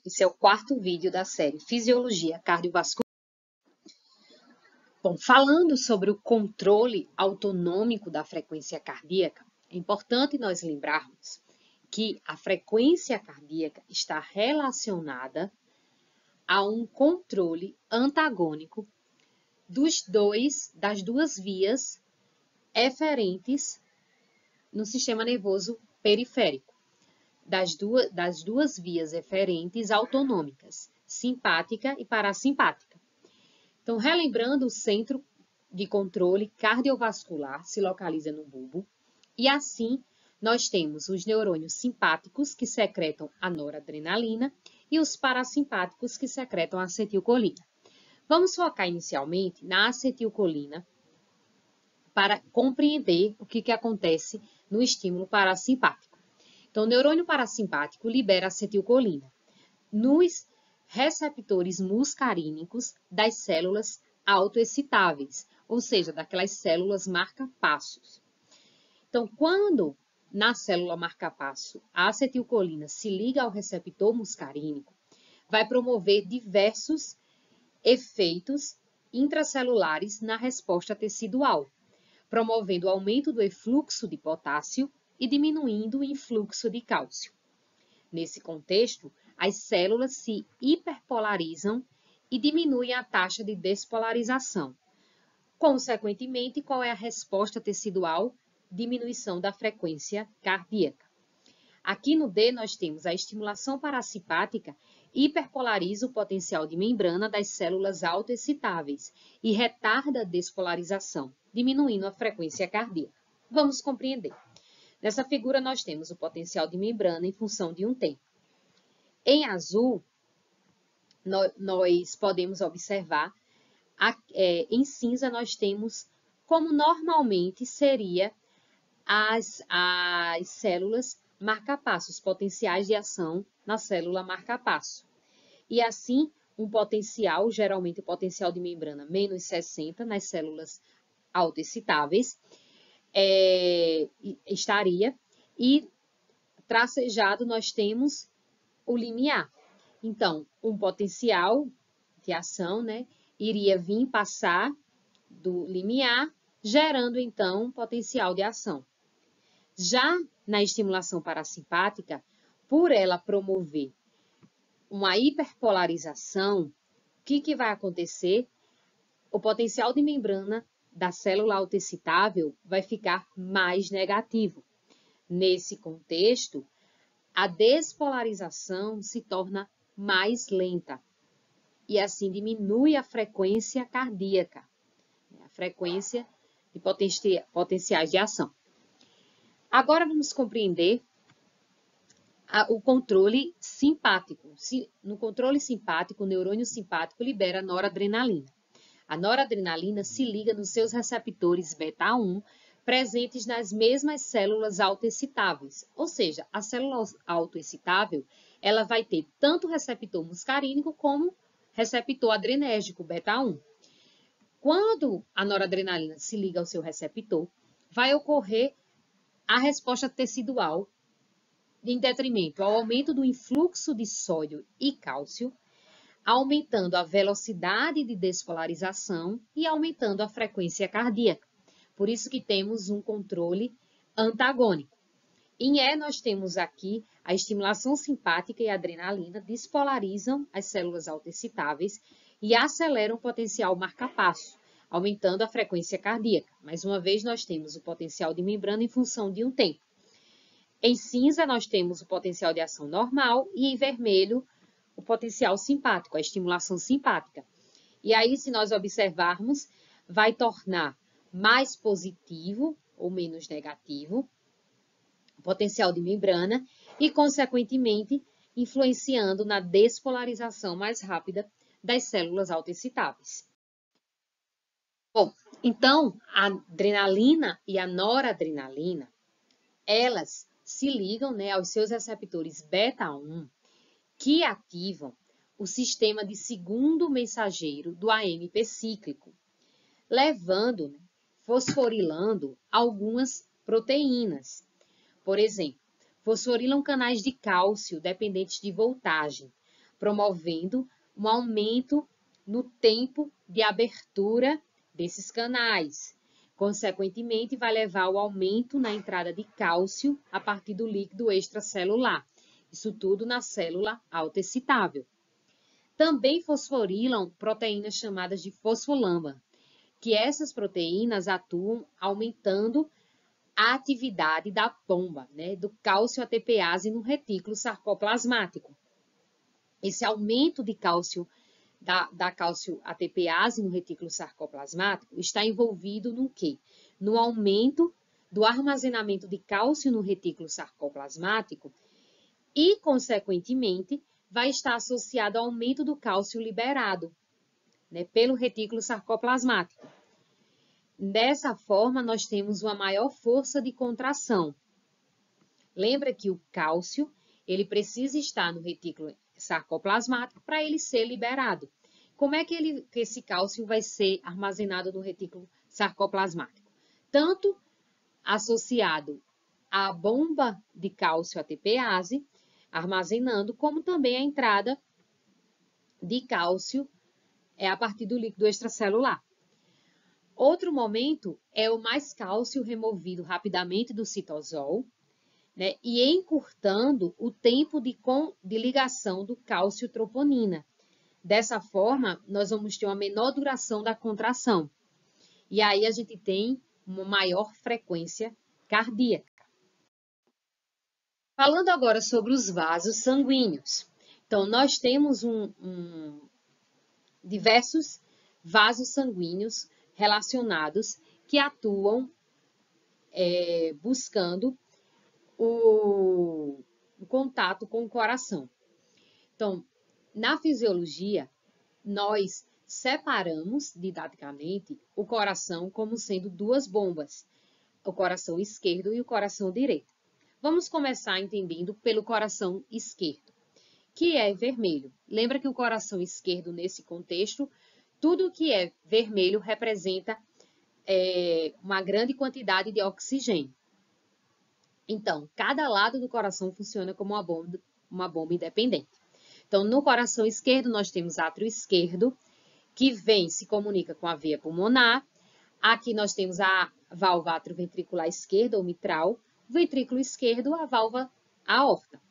Esse é o quarto vídeo da série Fisiologia Cardiovascular. Bom, falando sobre o controle autonômico da frequência cardíaca, é importante nós lembrarmos que a frequência cardíaca está relacionada a um controle antagônico das duas vias eferentes no sistema nervoso periférico, das duas vias eferentes autonômicas, simpática e parasimpática. Então, relembrando, o centro de controle cardiovascular se localiza no bulbo e assim nós temos os neurônios simpáticos que secretam a noradrenalina e os parasimpáticos que secretam a acetilcolina. Vamos focar inicialmente na acetilcolina para compreender o que acontece no estímulo parasimpático. Então, o neurônio parasimpático libera acetilcolina nos receptores muscarínicos das células autoexcitáveis, ou seja, daquelas células marca-passos. Então, quando na célula marca-passo a acetilcolina se liga ao receptor muscarínico, vai promover diversos efeitos intracelulares na resposta tecidual, promovendo o aumento do efluxo de potássio e diminuindo o influxo de cálcio. Nesse contexto, as células se hiperpolarizam e diminuem a taxa de despolarização. Consequentemente, qual é a resposta tecidual? Diminuição da frequência cardíaca. Aqui no D nós temos a estimulação parasimpática hiperpolariza o potencial de membrana das células autoexcitáveis e retarda a despolarização, diminuindo a frequência cardíaca. Vamos compreender. Nessa figura nós temos o potencial de membrana em função de um tempo. Em azul, nós podemos observar, em cinza nós temos como normalmente seria as células marca-passo, os potenciais de ação na célula marca-passo. E assim, um potencial, geralmente o potencial de membrana menos 60 nas células autoexcitáveis, estaria, e tracejado nós temos o limiar. Então, um potencial de ação, iria vir passar do limiar, gerando então um potencial de ação. Já na estimulação parasimpática, por ela promover uma hiperpolarização, o que vai acontecer? O potencial de membrana da célula autoexcitável vai ficar mais negativo. Nesse contexto, a despolarização se torna mais lenta e assim diminui a frequência cardíaca, a frequência de potenciais de ação. Agora vamos compreender o controle simpático. No controle simpático, o neurônio simpático libera noradrenalina. A noradrenalina se liga nos seus receptores beta-1 presentes nas mesmas células autoexcitáveis. Ou seja, a célula autoexcitável ela vai ter tanto receptor muscarínico como receptor adrenérgico beta-1. Quando a noradrenalina se liga ao seu receptor, vai ocorrer a resposta tecidual em detrimento ao aumento do influxo de sódio e cálcio, aumentando a velocidade de despolarização e aumentando a frequência cardíaca. Por isso que temos um controle antagônico. Em E, nós temos aqui a estimulação simpática e a adrenalina despolarizam as células autoexcitáveis e aceleram o potencial marca-passo, aumentando a frequência cardíaca. Mais uma vez, nós temos o potencial de membrana em função de um tempo. Em cinza, nós temos o potencial de ação normal e em vermelho, o potencial simpático, a estimulação simpática. E aí, se nós observarmos, vai tornar mais positivo ou menos negativo o potencial de membrana e, consequentemente, influenciando na despolarização mais rápida das células autoexcitáveis. Bom, então, a adrenalina e a noradrenalina, elas se ligam aos seus receptores beta-1, que ativam o sistema de segundo mensageiro do AMP cíclico, fosforilando algumas proteínas. Por exemplo, fosforilam canais de cálcio dependentes de voltagem, promovendo um aumento no tempo de abertura desses canais. Consequentemente, vai levar ao aumento na entrada de cálcio a partir do líquido extracelular. Isso tudo na célula autoexcitável. Também fosforilam proteínas chamadas de fosfolâmina, que essas proteínas atuam aumentando a atividade da bomba, né, do cálcio ATPase no retículo sarcoplasmático. Esse aumento de cálcio da cálcio ATPase no retículo sarcoplasmático está envolvido no quê? No aumento do armazenamento de cálcio no retículo sarcoplasmático e, consequentemente, vai estar associado ao aumento do cálcio liberado, né, pelo retículo sarcoplasmático. Dessa forma, nós temos uma maior força de contração. Lembra que o cálcio, ele precisa estar no retículo sarcoplasmático para ele ser liberado. Como é que esse cálcio vai ser armazenado no retículo sarcoplasmático? Tanto associado à bomba de cálcio ATPase, armazenando, como também a entrada de cálcio a partir do líquido extracelular. Outro momento é o mais cálcio removido rapidamente do citosol, né, e encurtando o tempo de ligação do cálcio-troponina. Dessa forma, nós vamos ter uma menor duração da contração. E aí a gente tem uma maior frequência cardíaca. Falando agora sobre os vasos sanguíneos. Então, nós temos diversos vasos sanguíneos relacionados que atuam buscando o contato com o coração. Então, na fisiologia, nós separamos didaticamente o coração como sendo duas bombas, o coração esquerdo e o coração direito. Vamos começar entendendo pelo coração esquerdo, que é vermelho. Lembra que o coração esquerdo, nesse contexto, tudo que é vermelho representa uma grande quantidade de oxigênio. Então, cada lado do coração funciona como uma bomba independente. Então, no coração esquerdo, nós temos átrio esquerdo, que se comunica com a veia pulmonar. Aqui nós temos a válvula atrioventricular esquerda, ou mitral. Ventrículo esquerdo, a válvula aorta.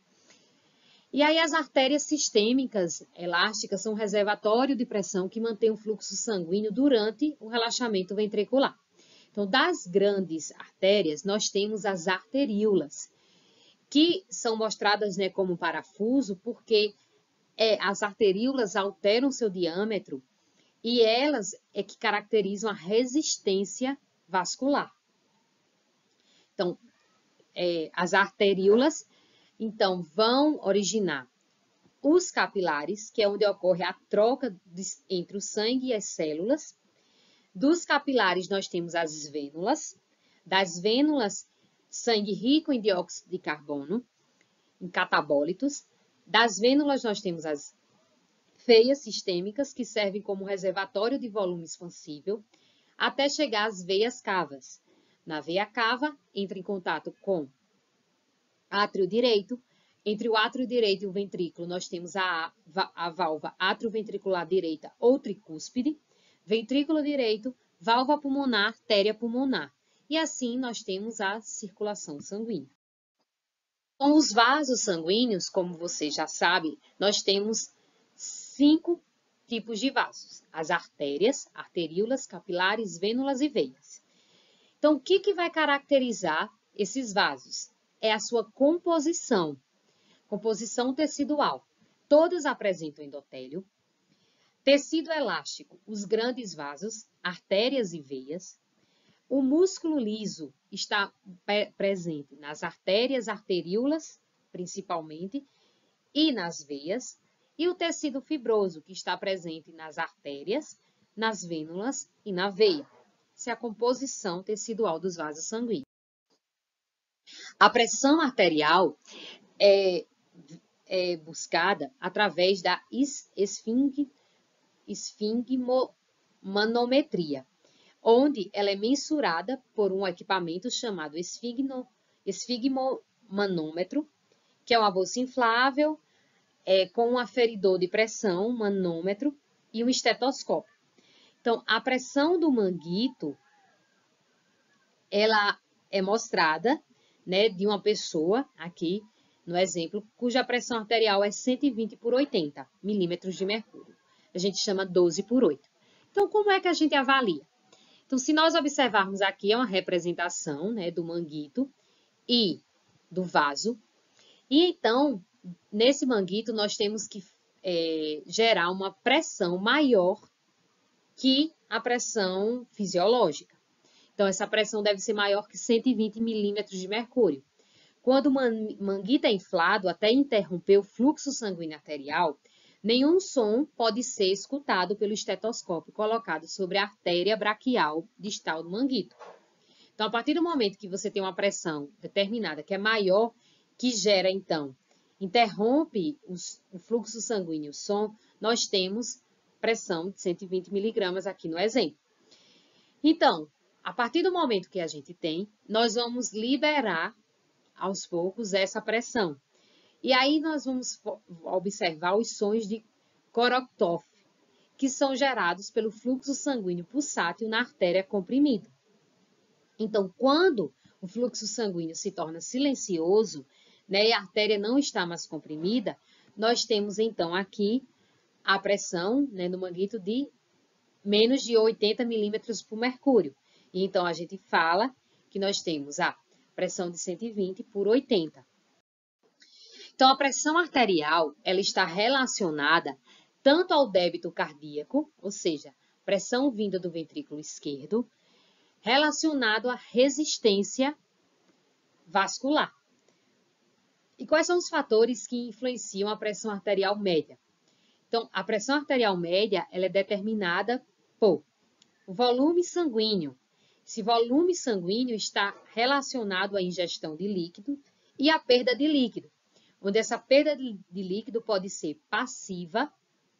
E aí as artérias sistêmicas elásticas são um reservatório de pressão que mantém o fluxo sanguíneo durante o relaxamento ventricular. Então, das grandes artérias, nós temos as arteríolas, que são mostradas, né, como parafuso, porque as arteríolas alteram seu diâmetro e elas é que caracterizam a resistência vascular. Então, as arteríolas, então, vão originar os capilares, que é onde ocorre a troca entre o sangue e as células. Dos capilares, nós temos as vênulas. Das vênulas, sangue rico em dióxido de carbono, em catabólitos. Das vênulas, nós temos as veias sistêmicas, que servem como reservatório de volume expansível, até chegar às veias cavas. Na veia cava, entra em contato com átrio direito. Entre o átrio direito e o ventrículo, nós temos a válvula atrioventricular direita ou tricúspide. Ventrículo direito, válvula pulmonar, artéria pulmonar. E assim nós temos a circulação sanguínea. Com os vasos sanguíneos, como você já sabe, nós temos 5 tipos de vasos. As artérias, arteríolas, capilares, vênulas e veias. Então, o que vai caracterizar esses vasos? É a sua composição. Composição tecidual. Todos apresentam endotélio. Tecido elástico, os grandes vasos, artérias e veias. O músculo liso está presente nas artérias, arteríolas, principalmente, e nas veias. E o tecido fibroso, que está presente nas artérias, nas vênulas e na veia. Essa é a composição tecidual dos vasos sanguíneos. A pressão arterial é buscada através da esfigmomanometria, onde ela é mensurada por um equipamento chamado esfigmomanômetro, que é uma bolsa inflável, com um aferidor de pressão, um manômetro e um estetoscópio. Então, a pressão do manguito, ela é mostrada, né, de uma pessoa, aqui no exemplo, cuja pressão arterial é 120 por 80 milímetros de mercúrio. A gente chama 12 por 8. Então, como é que a gente avalia? Então, se nós observarmos aqui, é uma representação, né, do manguito e do vaso. E então, nesse manguito, nós temos que gerar uma pressão maior que a pressão fisiológica. Então, essa pressão deve ser maior que 120 milímetros de mercúrio. Quando o manguito é inflado, até interromper o fluxo sanguíneo arterial, nenhum som pode ser escutado pelo estetoscópio colocado sobre a artéria braquial distal do manguito. Então, a partir do momento que você tem uma pressão determinada que é maior, que gera, então, interrompe o fluxo sanguíneo, o som, nós temos pressão de 120 miligramas aqui no exemplo. Então, a partir do momento que a gente tem, nós vamos liberar aos poucos essa pressão. E aí nós vamos observar os sons de Korotov, que são gerados pelo fluxo sanguíneo pulsátil na artéria comprimida. Então, quando o fluxo sanguíneo se torna silencioso, né, e a artéria não está mais comprimida, nós temos então aqui a pressão, né, no manguito de menos de 80 milímetros por mercúrio. E então a gente fala que nós temos a pressão de 120 por 80. Então, a pressão arterial, ela está relacionada tanto ao débito cardíaco, ou seja, pressão vinda do ventrículo esquerdo, relacionado à resistência vascular. E quais são os fatores que influenciam a pressão arterial média? Então, a pressão arterial média, ela é determinada por o volume sanguíneo. Esse volume sanguíneo está relacionado à ingestão de líquido e à perda de líquido, onde essa perda de líquido pode ser passiva,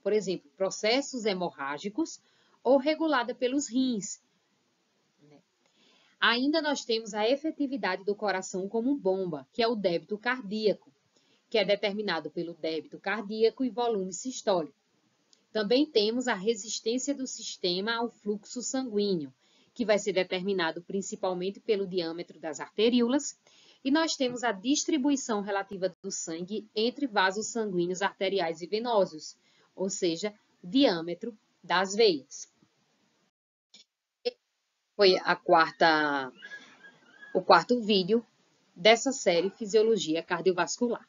por exemplo, processos hemorrágicos, ou regulada pelos rins. Ainda nós temos a efetividade do coração como bomba, que é o débito cardíaco, que é determinado pelo débito cardíaco e volume sistólico. Também temos a resistência do sistema ao fluxo sanguíneo, que vai ser determinado principalmente pelo diâmetro das arteríolas, e nós temos a distribuição relativa do sangue entre vasos sanguíneos arteriais e venosos, ou seja, diâmetro das veias. Foi o quarto vídeo dessa série Fisiologia Cardiovascular.